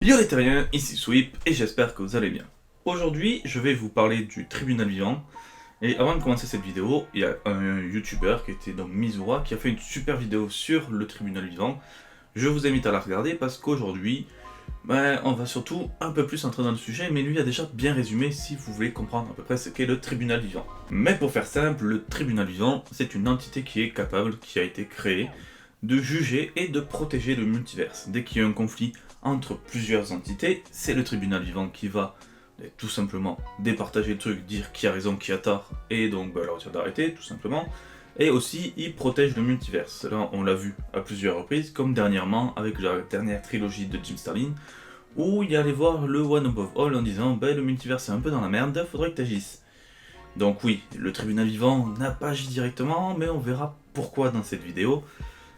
Yo les terriens, ici Sweep et j'espère que vous allez bien. Aujourd'hui, je vais vous parler du tribunal vivant. Et avant de commencer cette vidéo, il y a un youtubeur qui était donc Mizura qui a fait une super vidéo sur le tribunal vivant. Je vous invite à la regarder parce qu'aujourd'hui, on va surtout un peu plus entrer dans le sujet, mais lui a déjà bien résumé si vous voulez comprendre à peu près ce qu'est le tribunal vivant. Mais pour faire simple, le tribunal vivant, c'est une entité qui est capable, qui a été créée, de juger et de protéger le multiverse. Dès qu'il y a un conflit entre plusieurs entités, c'est le tribunal vivant qui va tout simplement départager le truc, dire qui a raison, qui a tort, et donc leur dire d'arrêter, tout simplement. Et aussi, il protège le multiverse. Là, on l'a vu à plusieurs reprises, comme dernièrement avec la dernière trilogie de Jim Starlin, où il allait voir le One Above All en disant le multiverse est un peu dans la merde, faudrait que t'agisses. Donc oui, le tribunal vivant n'a pas agi directement, mais on verra pourquoi dans cette vidéo.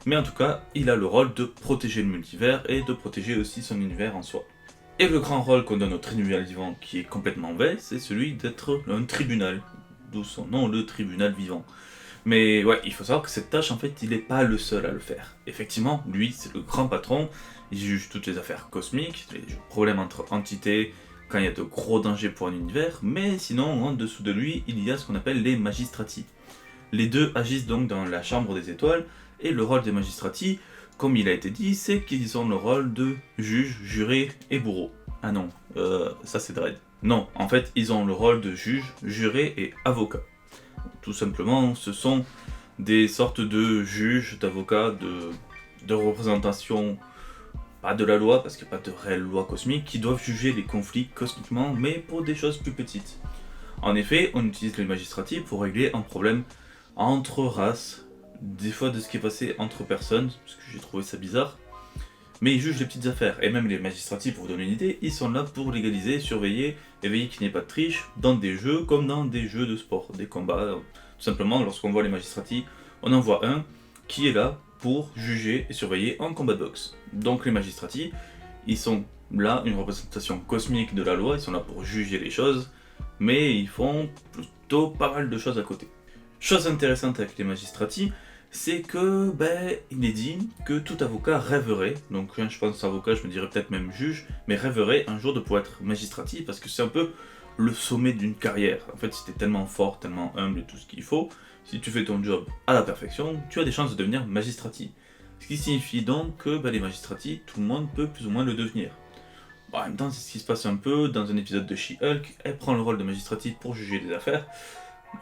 Mais en tout cas, il a le rôle de protéger le multivers et de protéger aussi son univers en soi. Et le grand rôle qu'on donne au tribunal vivant, qui est complètement vague, c'est celui d'être un tribunal. D'où son nom, le tribunal vivant. Mais ouais, il faut savoir que cette tâche, en fait, il n'est pas le seul à le faire. Effectivement, lui, c'est le grand patron, il juge toutes les affaires cosmiques, les problèmes entre entités, quand il y a de gros dangers pour un univers, mais sinon, en dessous de lui, il y a ce qu'on appelle les magistrati. Les deux agissent donc dans la chambre des étoiles, et le rôle des magistrati, comme il a été dit, c'est qu'ils ont le rôle de juge, juré et bourreau. Ah non, ça c'est Dredd. Non, en fait, ils ont le rôle de juge, juré et avocat. Tout simplement, ce sont des sortes de juges, d'avocats, de représentation, pas de la loi, parce qu'il n'y a pas de réelle loi cosmique, qui doivent juger les conflits cosmiquement, mais pour des choses plus petites. En effet, on utilise les magistrati pour régler un problème entre races, des fois de ce qui est passé entre personnes, parce que j'ai trouvé ça bizarre, mais ils jugent les petites affaires, et même les magistrats, pour vous donner une idée, ils sont là pour légaliser, surveiller, et veiller qu'il n'y ait pas de triche, dans des jeux comme dans des jeux de sport, des combats, tout simplement, lorsqu'on voit les magistrats, on en voit un qui est là pour juger et surveiller en combat de boxe. Donc les magistrats, ils sont là, une représentation cosmique de la loi, ils sont là pour juger les choses, mais ils font plutôt pas mal de choses à côté. Chose intéressante avec les magistrati, c'est que, il est dit que tout avocat rêverait, donc quand je pense avocat, je me dirais peut-être même juge, mais rêverait un jour de pouvoir être magistrati, parce que c'est un peu le sommet d'une carrière. En fait, si t'es tellement fort, tellement humble et tout ce qu'il faut, si tu fais ton job à la perfection, tu as des chances de devenir magistrati. Ce qui signifie donc que les magistrati, tout le monde peut plus ou moins le devenir. Bon, en même temps, c'est ce qui se passe un peu dans un épisode de She-Hulk, elle prend le rôle de magistrati pour juger des affaires,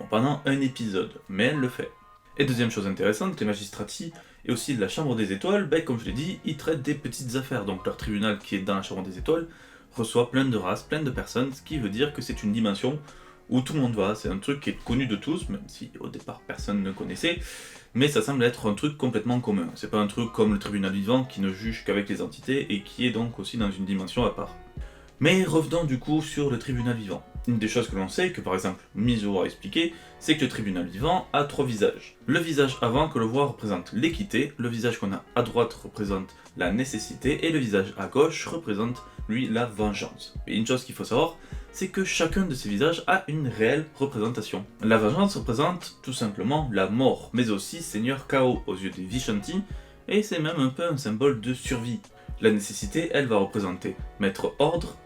pendant un épisode, mais elle le fait. Et deuxième chose intéressante, les magistrati et aussi de la chambre des étoiles, comme je l'ai dit, ils traitent des petites affaires. Donc leur tribunal qui est dans la chambre des étoiles reçoit plein de races, plein de personnes, ce qui veut dire que c'est une dimension où tout le monde va. C'est un truc qui est connu de tous, même si au départ personne ne connaissait, mais ça semble être un truc complètement commun. C'est pas un truc comme le tribunal vivant qui ne juge qu'avec les entités et qui est donc aussi dans une dimension à part. Mais revenons du coup sur le tribunal vivant. Une des choses que l'on sait, que par exemple Mizuru a expliqué, c'est que le tribunal vivant a trois visages. Le visage avant que l'on voit représente l'équité, le visage qu'on a à droite représente la nécessité, et le visage à gauche représente, lui, la vengeance. Et une chose qu'il faut savoir, c'est que chacun de ces visages a une réelle représentation. La vengeance représente tout simplement la mort, mais aussi Seigneur Chaos aux yeux des Vishanti, et c'est même un peu un symbole de survie. La nécessité, elle, va représenter mettre ordre,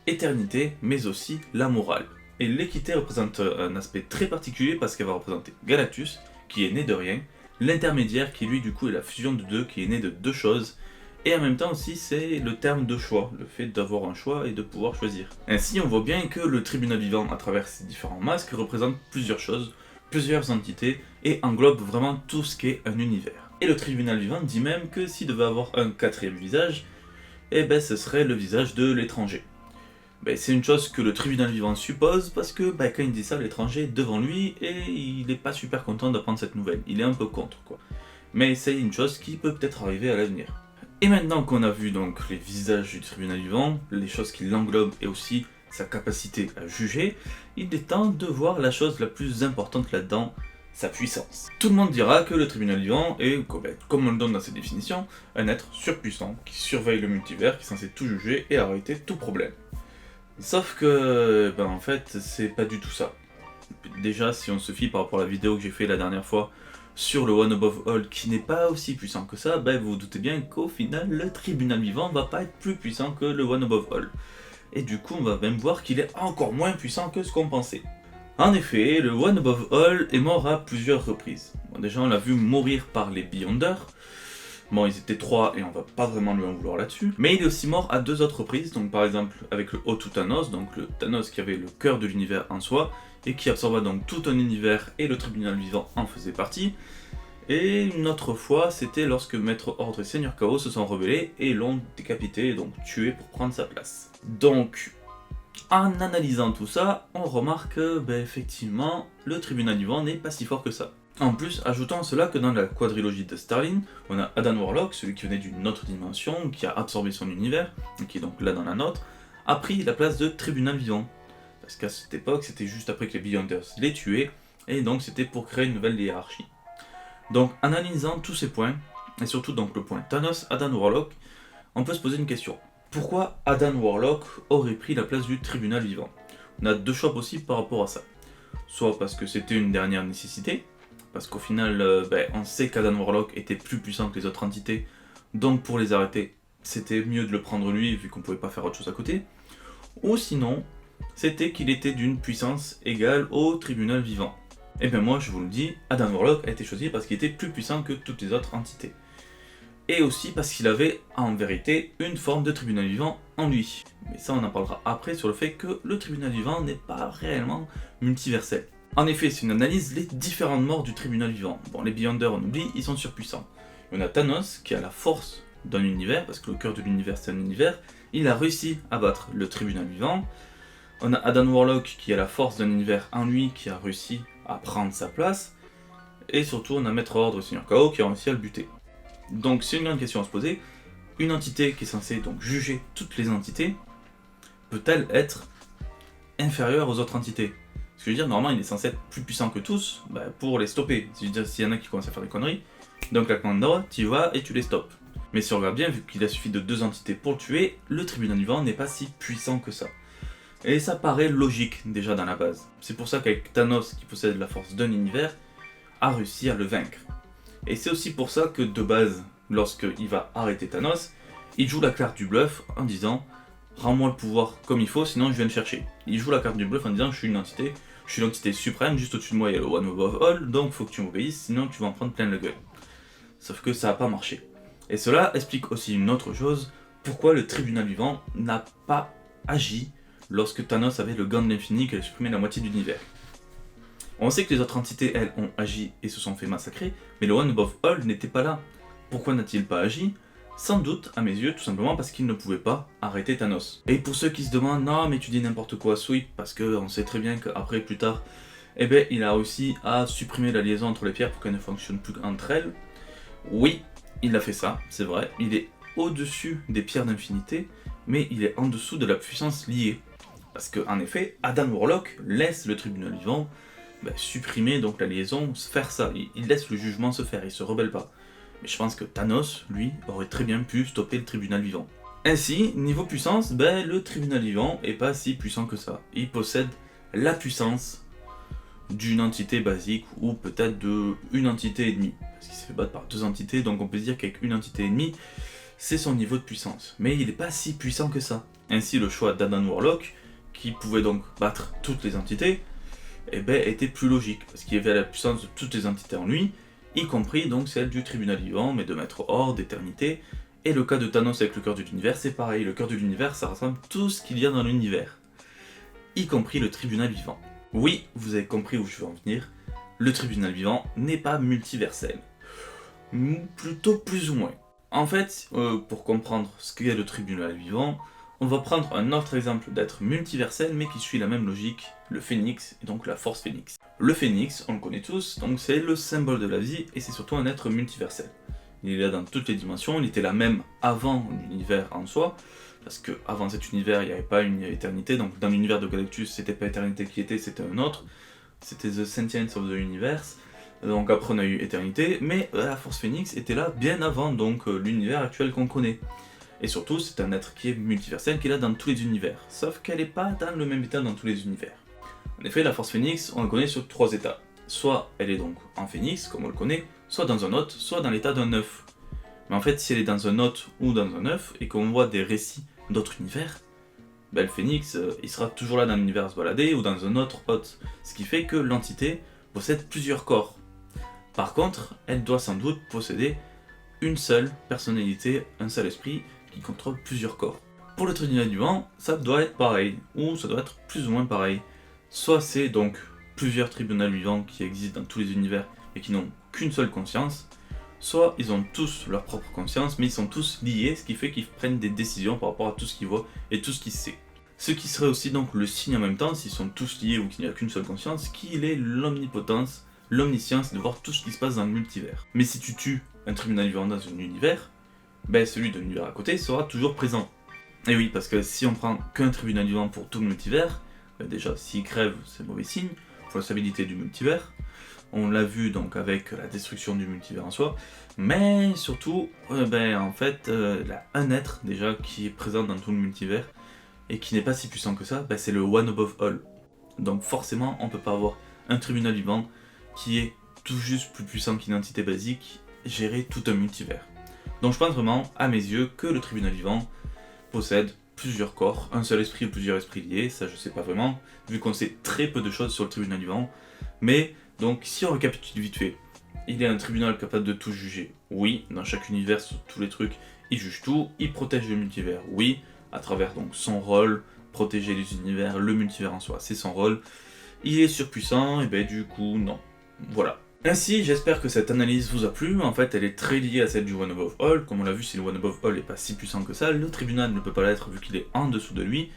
éternité, mais aussi la morale. Et l'équité représente un aspect très particulier parce qu'elle va représenter Galactus, qui est né de rien, l'intermédiaire qui lui du coup est la fusion de deux, qui est né de deux choses, et en même temps aussi c'est le terme de choix, le fait d'avoir un choix et de pouvoir choisir. Ainsi on voit bien que le tribunal vivant à travers ses différents masques représente plusieurs choses, plusieurs entités, et englobe vraiment tout ce qu'est un univers. Et le tribunal vivant dit même que s'il devait avoir un quatrième visage, ce serait le visage de l'étranger. C'est une chose que le tribunal vivant suppose parce que quand il dit ça, l'étranger est devant lui et il n'est pas super content d'apprendre cette nouvelle. Il est un peu contre quoi. Mais c'est une chose qui peut peut-être arriver à l'avenir. Et maintenant qu'on a vu donc les visages du tribunal vivant, les choses qui l'englobent et aussi sa capacité à juger, il est temps de voir la chose la plus importante là-dedans, sa puissance. Tout le monde dira que le tribunal vivant est, comme on le donne dans ses définitions, un être surpuissant qui surveille le multivers, qui est censé tout juger et arrêter tout problème. Sauf que, en fait, c'est pas du tout ça. Déjà, si on se fie par rapport à la vidéo que j'ai fait la dernière fois, sur le One Above All qui n'est pas aussi puissant que ça, ben vous vous doutez bien qu'au final le tribunal vivant va pas être plus puissant que le One Above All. Et du coup on va même voir qu'il est encore moins puissant que ce qu'on pensait. En effet, le One Above All est mort à plusieurs reprises. Bon, déjà on l'a vu mourir par les Beyonders. Bon, ils étaient 3 et on va pas vraiment lui en vouloir là-dessus. Mais il est aussi mort à 2 autres reprises, donc par exemple avec le O2 Thanos, donc le Thanos qui avait le cœur de l'univers en soi, et qui absorba donc tout un univers et le tribunal vivant en faisait partie. Et une autre fois, c'était lorsque Maître Ordre et Seigneur Chaos se sont rebellés et l'ont décapité et donc tué pour prendre sa place. Donc, en analysant tout ça, on remarque que, effectivement, le tribunal vivant n'est pas si fort que ça. En plus, ajoutons à cela que dans la quadrilogie de Starling, on a Adam Warlock, celui qui venait d'une autre dimension, qui a absorbé son univers, et qui est donc là dans la nôtre, a pris la place de tribunal vivant. Parce qu'à cette époque, c'était juste après que les Beyonders les tuaient, et donc c'était pour créer une nouvelle hiérarchie. Donc, en analysant tous ces points, et surtout donc le point Thanos, Adam Warlock, on peut se poser une question. Pourquoi Adam Warlock aurait pris la place du tribunal vivant? On a 2 choix possibles par rapport à ça. Soit parce que c'était une dernière nécessité, parce qu'au final, on sait qu'Adam Warlock était plus puissant que les autres entités, donc pour les arrêter, c'était mieux de le prendre lui, vu qu'on pouvait pas faire autre chose à côté. Ou sinon, c'était qu'il était d'une puissance égale au tribunal vivant. Et bien moi, je vous le dis, Adam Warlock a été choisi parce qu'il était plus puissant que toutes les autres entités. Et aussi parce qu'il avait, en vérité, une forme de tribunal vivant en lui. Mais ça, on en parlera après sur le fait que le tribunal vivant n'est pas réellement multiversel. En effet, si on analyse les différentes morts du tribunal vivant, bon, les Beyonders, on oublie, ils sont surpuissants. On a Thanos, qui a la force d'un univers, parce que le cœur de l'univers c'est un univers, il a réussi à battre le tribunal vivant. On a Adam Warlock, qui a la force d'un univers en lui, qui a réussi à prendre sa place. Et surtout, on a Maître Ordre et Seigneur Chaos, qui a réussi à le buter. Donc c'est une grande question à se poser. Une entité qui est censée donc juger toutes les entités, peut-elle être inférieure aux autres entités? Ce que je veux dire, normalement, il est censé être plus puissant que tous pour les stopper. C'est-à-dire, s'il y en a qui commencent à faire des conneries, donc la commande d'ordre, tu y vas et tu les stoppes. Mais si on regarde bien, vu qu'il a suffi de 2 entités pour le tuer, le tribunal vivant n'est pas si puissant que ça. Et ça paraît logique déjà dans la base. C'est pour ça qu'avec Thanos, qui possède la force d'un univers, a réussi à le vaincre. Et c'est aussi pour ça que de base, lorsqu'il va arrêter Thanos, il joue la carte du bluff en disant « Rends-moi le pouvoir comme il faut, sinon je viens le chercher ». Il joue la carte du bluff en disant « Je suis une entité, je suis l'entité suprême, juste au-dessus de moi il y a le One Above All, donc faut que tu m'obéisses, sinon tu vas en prendre plein le gueule ». Sauf que ça n'a pas marché. Et cela explique aussi une autre chose, pourquoi le tribunal vivant n'a pas agi lorsque Thanos avait le gant de l'infini qui a supprimé la moitié de l'univers. On sait que les autres entités, elles, ont agi et se sont fait massacrer, mais le One Above All n'était pas là. Pourquoi n'a-t-il pas agi? Sans doute, à mes yeux, tout simplement parce qu'il ne pouvait pas arrêter Thanos. Et pour ceux qui se demandent, non mais tu dis n'importe quoi, Sweep, parce qu'on sait très bien qu'après, plus tard, il a réussi à supprimer la liaison entre les pierres pour qu'elles ne fonctionnent plus entre elles. Oui, il a fait ça, c'est vrai, il est au-dessus des pierres d'infinité, mais il est en dessous de la puissance liée. Parce qu'en effet, Adam Warlock laisse le tribunal vivant supprimer donc la liaison, faire ça. Il laisse le jugement se faire, il se rebelle pas. Mais je pense que Thanos, lui, aurait très bien pu stopper le tribunal vivant. Ainsi, niveau puissance, le tribunal vivant est pas si puissant que ça. Il possède la puissance d'une entité basique, ou peut-être d'une entité et demie. Parce qu'il s'est fait battre par 2 entités, donc on peut se dire qu'avec une entité et demie, c'est son niveau de puissance. Mais il n'est pas si puissant que ça. Ainsi, le choix d'Adam Warlock, qui pouvait donc battre toutes les entités, était plus logique, parce qu'il avait la puissance de toutes les entités en lui, y compris donc celle du tribunal vivant, mais de Maître Ordre, d'éternité. Et le cas de Thanos avec le cœur de l'univers, c'est pareil, le cœur de l'univers, ça rassemble tout ce qu'il y a dans l'univers, y compris le tribunal vivant. Oui, vous avez compris où je veux en venir, le tribunal vivant n'est pas multiversel. Plutôt plus ou moins. En fait, pour comprendre ce qu'est le tribunal vivant, on va prendre un autre exemple d'être multiversel mais qui suit la même logique, le phénix et donc la force phénix. Le phénix, on le connaît tous, donc c'est le symbole de la vie et c'est surtout un être multiversel. Il est là dans toutes les dimensions, il était là même avant l'univers en soi, parce que avant cet univers il n'y avait pas une éternité, donc dans l'univers de Galactus c'était pas éternité qui était, c'était un autre, c'était The Sentience of the Universe, donc après on a eu éternité, mais la force phénix était là bien avant donc l'univers actuel qu'on connaît. Et surtout, c'est un être qui est multiversel, qui est là dans tous les univers, sauf qu'elle n'est pas dans le même état dans tous les univers. En effet, la force phénix, on la connaît sur 3 états. soit elle est donc en phénix, comme on le connaît, soit dans un autre, soit dans l'état d'un œuf. Mais en fait, si elle est dans un autre ou dans un œuf, et qu'on voit des récits d'autres univers, ben, le phénix, il sera toujours là dans l'univers à se balader, ou dans un autre hôte. Ce qui fait que l'entité possède plusieurs corps. Par contre, elle doit sans doute posséder une seule personnalité, un seul esprit, qui contrôle plusieurs corps. Pour le tribunal du vent, ça doit être pareil, ou ça doit être plus ou moins pareil. Soit c'est donc plusieurs tribunaux vivants qui existent dans tous les univers et qui n'ont qu'une seule conscience, soit ils ont tous leur propre conscience, mais ils sont tous liés, ce qui fait qu'ils prennent des décisions par rapport à tout ce qu'ils voient et tout ce qu'ils savent. Ce qui serait aussi donc le signe en même temps, s'ils sont tous liés ou qu'il n'y a qu'une seule conscience, qu'il est l'omnipotence, l'omniscience de voir tout ce qui se passe dans le multivers. Mais si tu tues un tribunal vivant dans un univers, ben celui de l'univers à côté sera toujours présent. Et oui, parce que si on prend qu'un tribunal vivant pour tout le multivers, ben déjà s'il crève, c'est mauvais signe pour la stabilité du multivers. On l'a vu donc avec la destruction du multivers en soi, mais surtout, en fait, il y a un être déjà qui est présent dans tout le multivers et qui n'est pas si puissant que ça, c'est le One Above All. Donc forcément, on peut pas avoir un tribunal vivant qui est tout juste plus puissant qu'une entité basique, gérer tout un multivers. Donc je pense vraiment, à mes yeux, que le tribunal vivant possède plusieurs corps, un seul esprit ou plusieurs esprits liés, ça je sais pas vraiment, vu qu'on sait très peu de choses sur le tribunal vivant, mais donc si on récapitule vite fait, il est un tribunal capable de tout juger, oui, dans chaque univers, sur tous les trucs, il juge tout, il protège le multivers, oui, à travers donc son rôle, protéger les univers, le multivers en soi, c'est son rôle, il est surpuissant, et du coup, non, voilà. Ainsi, j'espère que cette analyse vous a plu, en fait elle est très liée à celle du One Above All, comme on l'a vu si le One Above All n'est pas si puissant que ça, le tribunal ne peut pas l'être vu qu'il est en dessous de lui,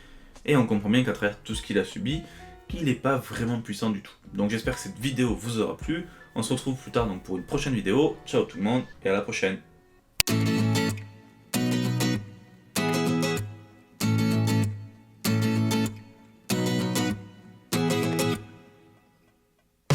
et on comprend bien qu'à travers tout ce qu'il a subi, qu'il n'est pas vraiment puissant du tout. Donc j'espère que cette vidéo vous aura plu, on se retrouve plus tard donc pour une prochaine vidéo, ciao tout le monde et à la prochaine.